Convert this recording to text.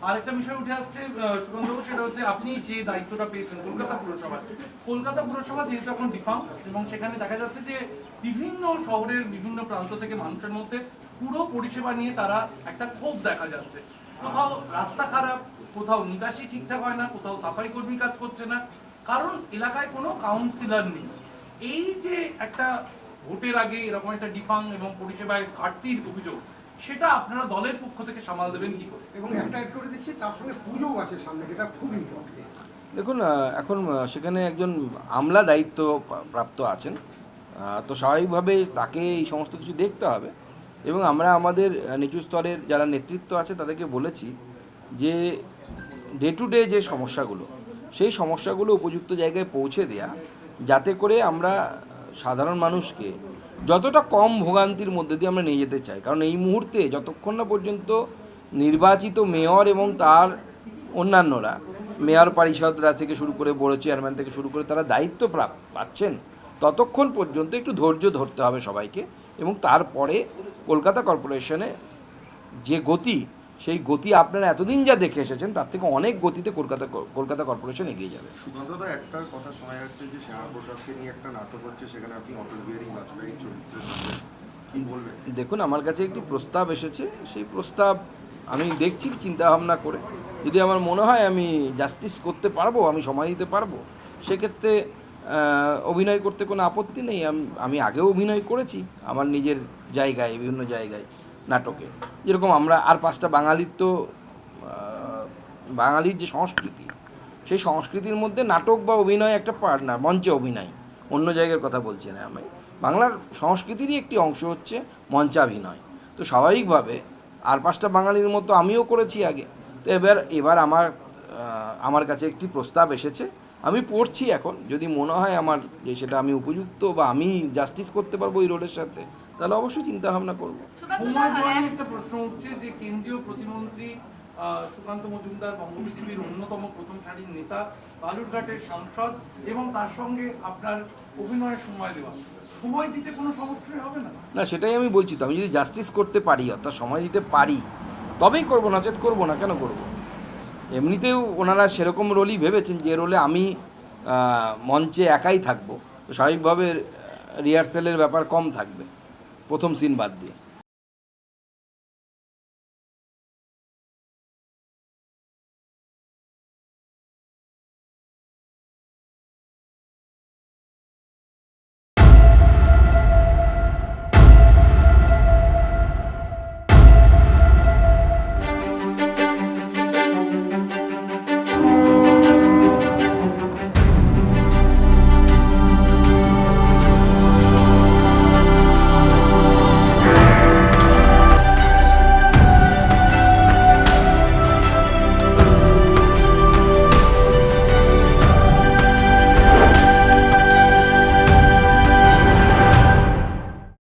আরেকটা বিষয় উঠে আসছে সুগন্ধবাবু, সেটা হচ্ছে আপনি যে দায়িত্বটা পেয়েছেন কলকাতা পুরসভা যেহেতু এখন ডিফার্ম, এবং সেখানে দেখা যাচ্ছে যে বিভিন্ন শহরের বিভিন্ন প্রান্ত থেকে মানুষের মধ্যে পুরো পরিষেবা নিয়ে তারা একটা ক্ষোভ দেখা যাচ্ছে। কোথাও রাস্তা খারাপ, কোথাও নিকাশি ঠিকঠাক হয় না, কোথাও সাফাই কর্মী কাজ করছে না, কারণ এলাকায় কোনো কাউন্সিলর নেই। এই যে একটা ভোটের আগে এরকম একটা ডিফার্ম এবং পরিষেবায় ঘাটতির অভিযোগ, সেটা আপনারা দলের পক্ষ থেকে সামাল দেবেন কি করে? এবং একটা একটু করে দেখছি তার সঙ্গে পুজোও আছে সামনে, যেটা খুব ইম্পর্টেন্ট। দেখুন, এখন সেখানে একজন আমলা দায়িত্ব প্রাপ্ত আছেন, তো স্বাভাবিকভাবে তাকে এই সমস্ত কিছু দেখতে হবে। এবং আমরা আমাদের নিচু স্তরের যারা নেতৃত্ব আছে তাদেরকে বলেছি যে ডে টু ডে যে সমস্যাগুলো, সেই সমস্যাগুলো উপযুক্ত জায়গায় পৌঁছে দেয়া, যাতে করে আমরা সাধারণ মানুষকে যতটা কম ভোগান্তির মধ্যে দিয়ে আমরা নিয়ে যেতে চাই। কারণ এই মুহূর্তে যতক্ষণ না পর্যন্ত নির্বাচিত মেয়র এবং তার অন্যান্যরা, মেয়র পরিষদরা থেকে শুরু করে বড় চেয়ারম্যান থেকে শুরু করে তারা দায়িত্ব পাচ্ছেন, ততক্ষণ পর্যন্ত একটু ধৈর্য ধরতে হবে সবাইকে। এবং তারপরে কলকাতা কর্পোরেশনে যে গতি, সেই গতি আপনারা এতদিন যা দেখে এসেছেন তার থেকে অনেক গতিতে কলকাতা কর্পোরেশন এগিয়ে যাবে। সুকান্তদা, একটা কথা শোনা যাচ্ছে যে শ্যামা প্রসাদকে নিয়ে একটা নাটক হচ্ছে, সেখানে আপনি অটল বিহারী বাজপেয়ীর চরিত্রে কি বলবেন? দেখুন, আমার কাছে একটি প্রস্তাব এসেছে, সেই প্রস্তাব আমি দেখছি চিন্তা ভাবনা করে। যদি আমার মনে হয় আমি জাস্টিস করতে পারবো, আমি সময় দিতে পারবো, সেক্ষেত্রে অভিনয় করতে কোনো আপত্তি নেই। আমি আগেও অভিনয় করেছি আমার নিজের জায়গায়, বিভিন্ন জায়গায় নাটকে। যেরকম আমরা আর 5টা বাঙালির তো বাঙালির যে সংস্কৃতি, সেই সংস্কৃতির মধ্যে নাটক বা অভিনয় একটা পার্টনার, মঞ্চে অভিনয়, অন্য জায়গার কথা বলছি না আমি। বাংলার সংস্কৃতিরই একটি অংশ হচ্ছে মঞ্চাভিনয়। তো স্বাভাবিকভাবে আর 5টা বাঙালির মতো আমিও করেছি আগে। তো এবার আমার কাছে একটি প্রস্তাব এসেছে, আমি পড়ছি এখন। যদি মনে হয় আমার যে সেটা আমি উপযুক্ত বা আমি জাস্টিস করতে পারবো এই রোলের সাথে, তাহলে অবশ্যই চিন্তা ভাবনা করবো। একটা প্রশ্ন উঠছে যে কেন্দ্রীয় প্রতিমন্ত্রী সুকান্ত মজুমদার বঙ্গবিজেপির অন্যতম প্রথম সারির নেতা, বালুরঘাটের সাংসদ, এবং তার সঙ্গে আপনার অভিনয়ের সময় দিতে কোনো সমস্যা হবে না? না, সেটাই আমি বলছি। তো আমি যদি জাস্টিস করতে পারি, অর্থাৎ সময় দিতে পারি, তবেই করবো, নচেত করবো না। কেন করবো? এমনিতেও ওনারা সেরকম রোলই ভেবেছেন যে রোলে আমি মঞ্চে একাই থাকবো, তো স্বাভাবিকভাবে রিহার্সেলের ব্যাপার কম থাকবে প্রথম সিন বাদ দিয়ে।